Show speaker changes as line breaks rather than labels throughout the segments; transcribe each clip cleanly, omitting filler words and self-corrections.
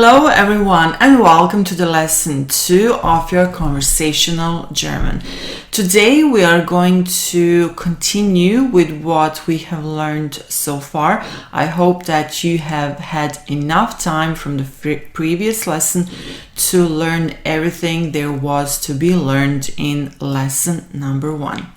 Hello everyone and welcome to the lesson 2 of your conversational German. Today we are going to continue with what we have learned so far. I hope that you have had enough time from the previous lesson to learn everything there was to be learned in lesson number 1.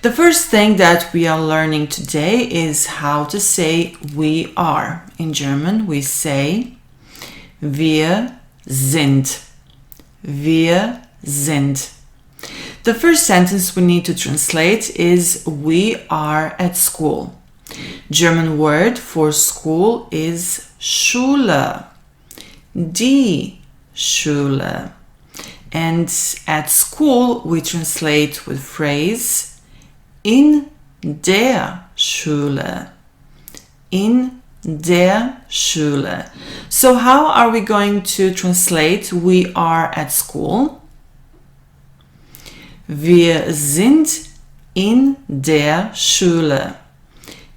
The first thing that we are learning today is how to say we are. In German we say wir sind. Wir sind. The first sentence we need to translate is we are at school. German word for school is Schule. Die Schule. And at school we translate with phrase in der Schule. In der Schule. So how are we going to translate we are at school? Wir sind in der Schule.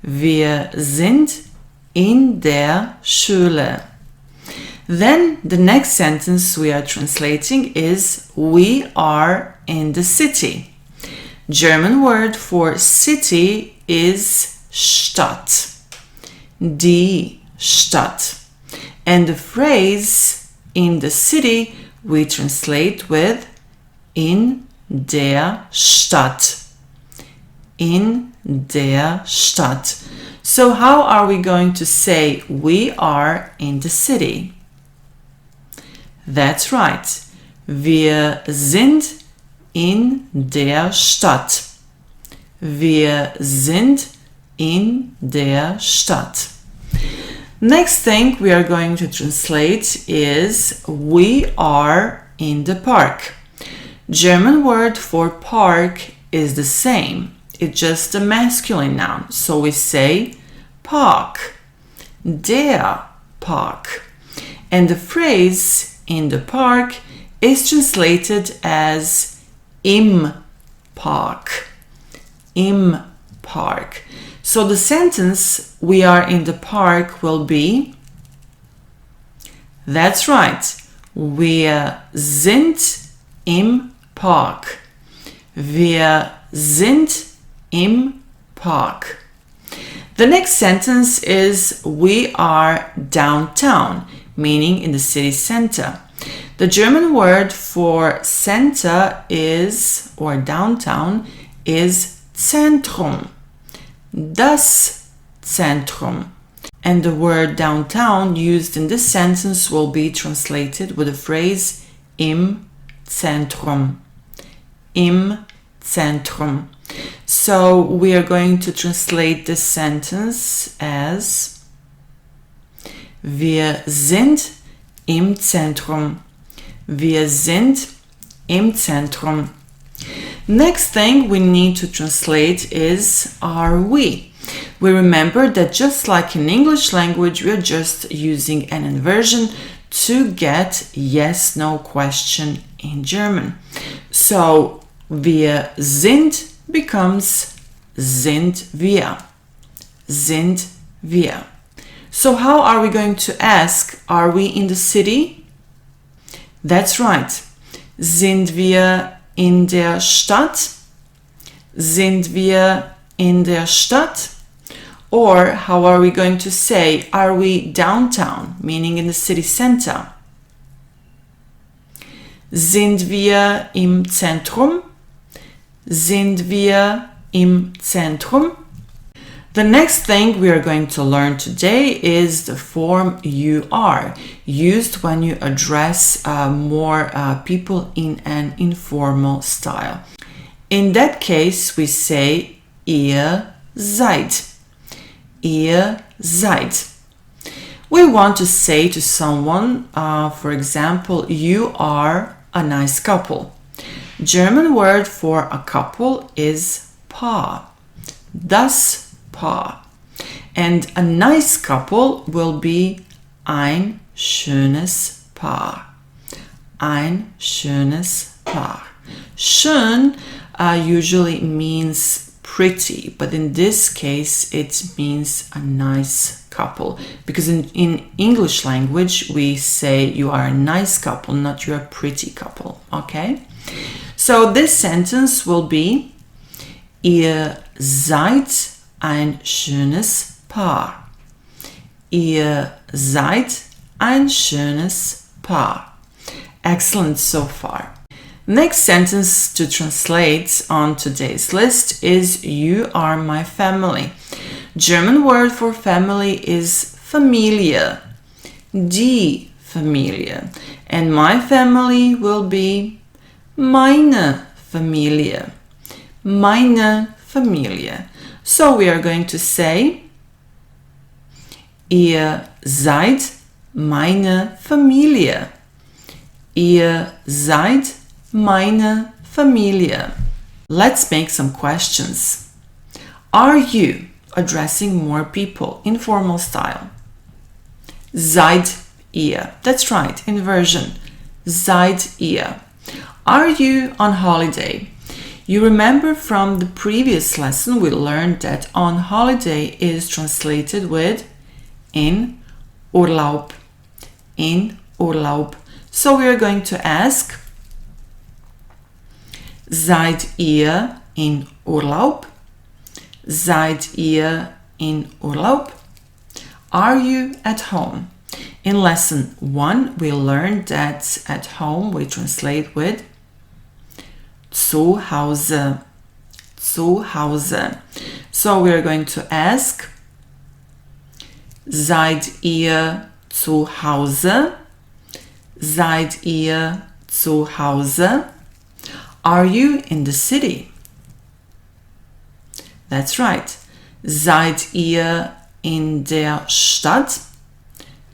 Wir sind in der Schule. Then the next sentence we are translating is we are in the city. German word for city is Stadt. Die Stadt. And the phrase in the city we translate with in der Stadt. In der Stadt. So how are we going to say we are in the city? That's right. Wir sind in der Stadt. Wir sind in der Stadt. Next thing we are going to translate is we are in the park. German word for park is the same. It's just a masculine noun. So we say Park. Der Park. And the phrase in the park is translated as im Park. Im Park. So the sentence we are in the park will be, that's right, wir sind im Park. Wir sind im Park. The next sentence is we are downtown, meaning in the city center. The German word for center is, or downtown, is Zentrum. Das Zentrum. And the word downtown used in this sentence will be translated with the phrase im Zentrum. Im Zentrum. So we are going to translate this sentence as wir sind im Zentrum. Wir sind im Zentrum. Next thing we need to translate is are we. We remember that just like in English language, we are just using an inversion to get yes-no question in German. So wir sind becomes sind wir. Sind wir. So how are we going to ask, are we in the city? That's right. Sind wir in der Stadt? Sind wir in der Stadt? Or how are we going to say, are we downtown, meaning in the city center? Sind wir im Zentrum? Sind wir im Zentrum? The next thing we are going to learn today is the form you are, used when you address more people in an informal style. In that case, we say ihr seid. Ihr seid. We want to say to someone, for example, you are a nice couple. German word for a couple is Paar. Das Paar. And a nice couple will be ein schönes Paar. Ein schönes Paar. Schön usually means pretty, but in this case it means a nice couple, because in English language we say you are a nice couple, not you're a pretty couple. Okay, so this sentence will be: Ihr seid ein schönes Paar. Ihr seid ein schönes Paar. Excellent so far. Next sentence to translate on today's list is: You are my family. German word for family is Familie. Die Familie. And my family will be meine Familie. Meine Familie. So we are going to say: Ihr seid meine Familie. Ihr seid meine Familie. Let's make some questions. Are you addressing more people in formal style? Seid ihr. That's right, inversion. Seid ihr. Are you on holiday? You remember from the previous lesson we learned that on holiday is translated with in Urlaub. In Urlaub. So we are going to ask: Seid ihr in Urlaub? Seid ihr in Urlaub? Are you at home? In lesson 1 we learned that at home we translate with zu Hause. Zu Hause. So we are going to ask: Seid ihr zu Hause? Seid ihr zu Hause? Are you in the city? That's right. Seid ihr in der Stadt?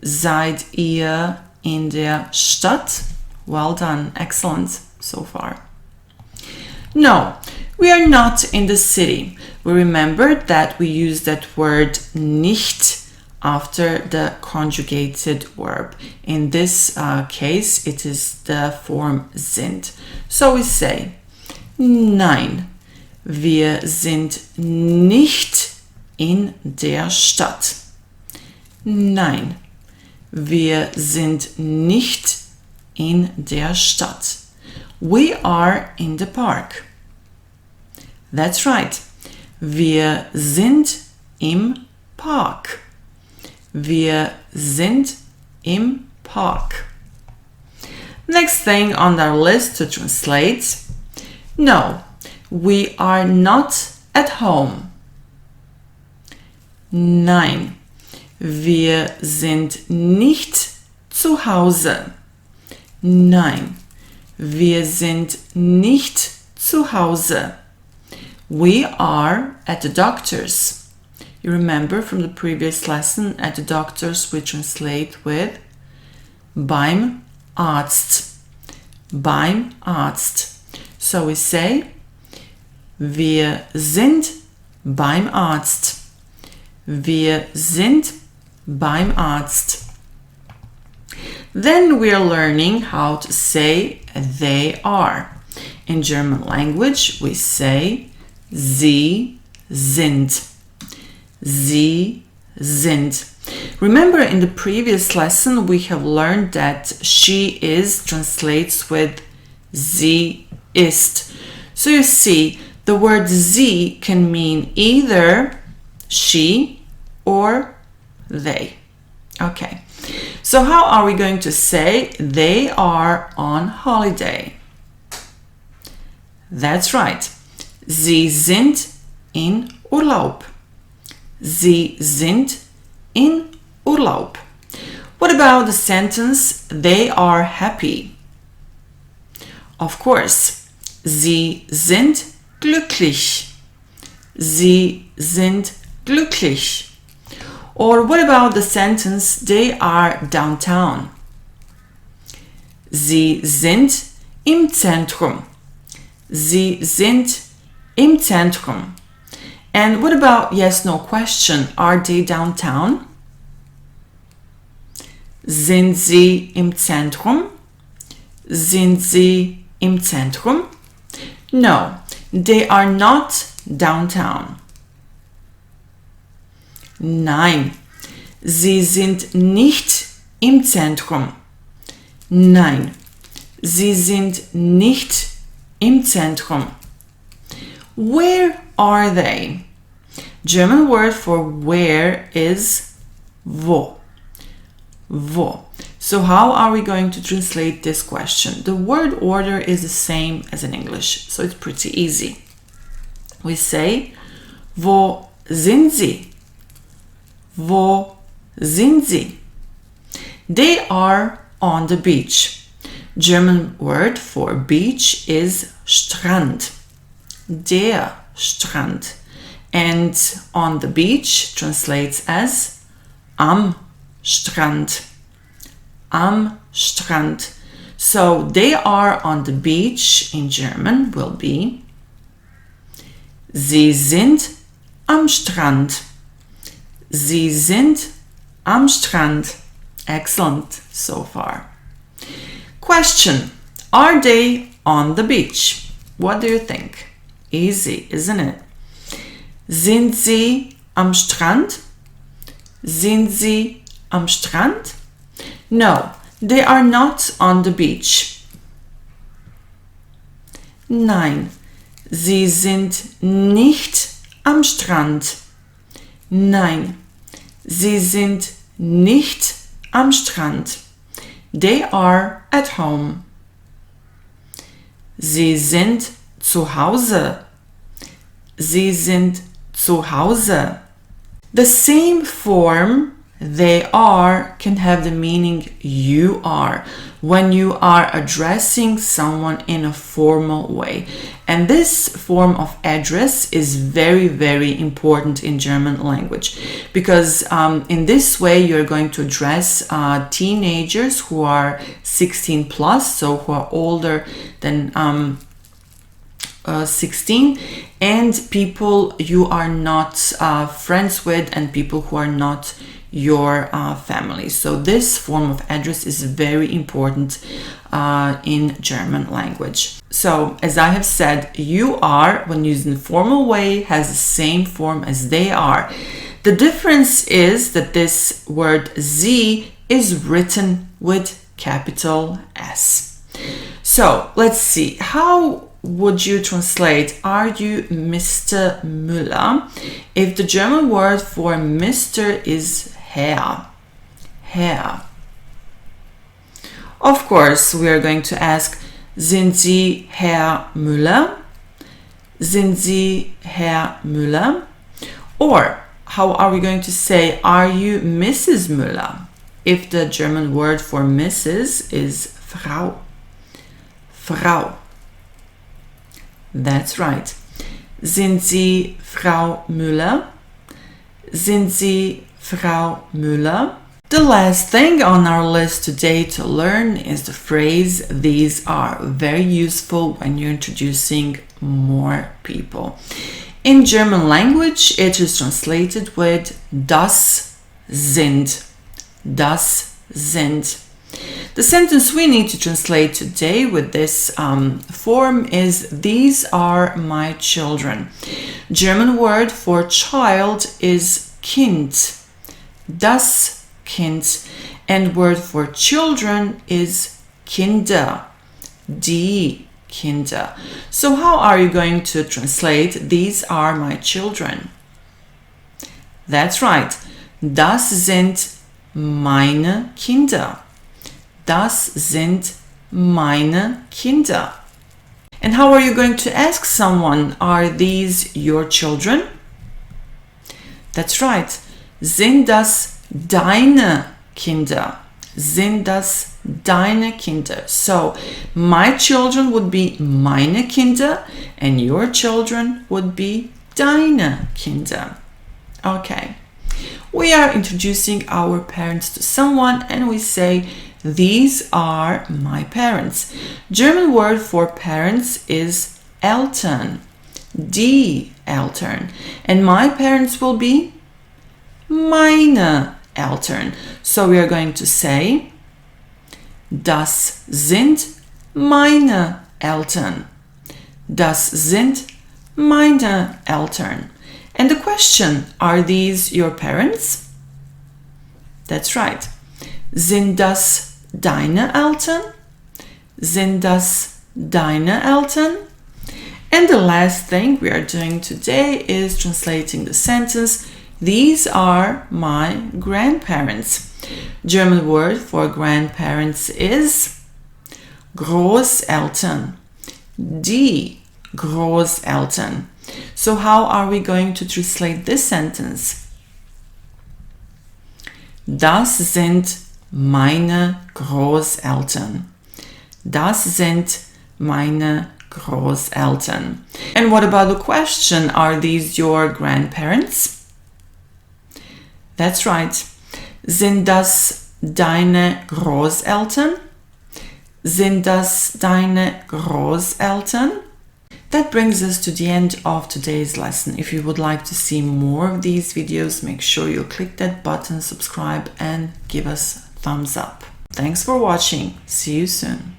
Seid ihr in der Stadt? Well done. Excellent so far. No, we are not in the city. We remembered that we use that word nicht after the conjugated verb. In this case, it is the form sind. So we say: Nein, wir sind nicht in der Stadt. Nein, wir sind nicht in der Stadt. We are in the park. That's right. Wir sind im Park. Wir sind im Park. Next thing on our list to translate: No, we are not at home. Nein, wir sind nicht zu Hause. Nein, wir sind nicht zu Hause. We are at the doctor's. You remember from the previous lesson, at the doctor's we translate with beim Arzt. Beim Arzt. So we say: Wir sind beim Arzt. Wir sind beim Arzt. Then we are learning how to say they are. In German language we say sie sind. Sie sind. Remember in the previous lesson we have learned that she is translates with sie ist. So you see, the word sie can mean either she or they. Okay, so how are we going to say they are on holiday? That's right. Sie sind in Urlaub. Sie sind in Urlaub. What about the sentence they are happy? Of course, sie sind glücklich. Sie sind glücklich. Or what about the sentence they are downtown? Sie sind im Zentrum. Sie sind im Zentrum. And what about yes, no question? Are they downtown? Sind sie im Zentrum? Sind sie im Zentrum? No, they are not downtown. Nein, sie sind nicht im Zentrum. Nein, sie sind nicht im Zentrum. Where are they? German word for where is wo. Wo. So how are we going to translate this question? The word order is the same as in English, so it's pretty easy. We say, wo sind sie? Wo sind sie? They are on the beach. German word for beach is Strand. Der Strand. And on the beach translates as am Strand. Am Strand. So they are on the beach in German will be Sie sind am Strand. Sie sind am Strand. Excellent so far. Question. Are they on the beach? What do you think? Easy, isn't it? Sind sie am Strand? Sind sie am Strand? No, they are not on the beach. Nein, sie sind nicht am Strand. Nein, sie sind nicht am Strand. They are at home. Sie sind zu Hause. Sie sind zu Hause. The same form they are can have the meaning you are when you are addressing someone in a formal way. And this form of address is very, very important in German language because in this way you're going to address teenagers who are 16 plus, so who are older than 16, and people you are not friends with and people who are not your family. So this form of address is very important in German language. So as I have said, you are, when used in a formal way, has the same form as they are. The difference is that this word sie is written with capital S. So let's see, how would you translate are you Mr. Müller if the German word for Mr. is Herr? Herr. Of course, we are going to ask, sind Sie Herr Müller? Sind Sie Herr Müller? Or how are we going to say, are you Mrs. Müller? If the German word for Mrs. is Frau. Frau. That's right. Sind Sie Frau Müller? Sind Sie Frau Müller? The last thing on our list today to learn is the phrase these are. Very useful when you're introducing more people. In German language, it is translated with das sind. Das sind. The sentence we need to translate today with this form is these are my children. German word for child is Kind. Das Kind. And word for children is Kinder. Die Kinder. So how are you going to translate these are my children? That's right. Das sind meine Kinder. Das sind meine Kinder. And how are you going to ask someone, are these your children? That's right. Sind das deine Kinder? Sind das deine Kinder? So, my children would be meine Kinder and your children would be deine Kinder. Okay. We are introducing our parents to someone and we say, these are my parents. German word for parents is Eltern. Die Eltern. And my parents will be meine Eltern. So we are going to say, das sind meine Eltern. Das sind meine Eltern. And the question, are these your parents? That's right. Sind das deine Eltern? Sind das deine Eltern? And the last thing we are doing today is translating the sentence, these are my grandparents. German word for grandparents is Großeltern. Die Großeltern. So how are we going to translate this sentence? Das sind meine Großeltern. Das sind meine Großeltern. And what about the question, are these your grandparents? That's right. Sind das deine Großeltern? Sind das deine Großeltern? That brings us to the end of today's lesson. If you would like to see more of these videos, make sure you click that button, subscribe, and give us a thumbs up. Thanks for watching. See you soon.